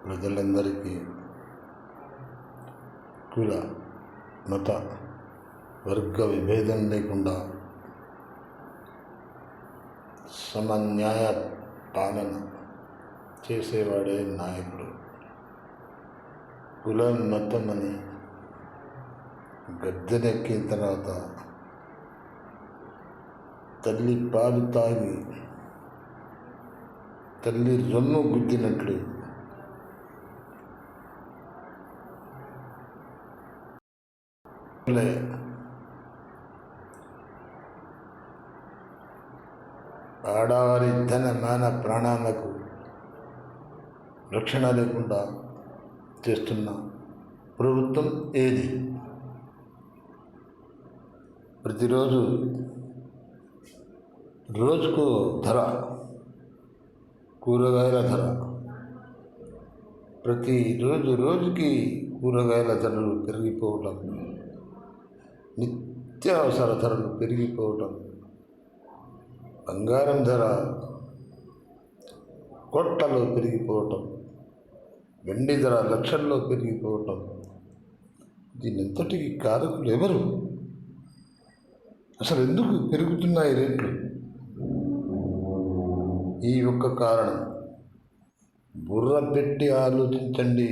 ప్రజలందరికీ కుల మత వర్గ విభేదం లేకుండా సమన్యాయ పాలన చేసేవాడే నాయకుడు. కులం మతం అని గద్దెనెక్కిన తర్వాత తల్లి పాలు తాగి తల్లి రొమ్ము గుద్దినట్లు ఆడవారి ధన మాన ప్రాణాలకు రక్షణ లేకుండా చేస్తున్న ప్రభుత్వం ఏది? ప్రతిరోజు రోజుకు ధర, కూరగాయల ధర, ప్రతిరోజు రోజుకి కూరగాయల ధరలు పెరిగిపోవటం, నిత్యావసర ధరలు పెరిగిపోవటం, బంగారం ధర కోట్లలో పెరిగిపోవటం, వెండి ధర లక్షల్లో పెరిగిపోవటం, దీనంతటికి కారకులు ఎవరు? అసలు ఎందుకు పెరుగుతున్నాయి రేట్లు? ఈ ఒక్క కారణం. బుర్ర పెట్టి ఆలోచించండి.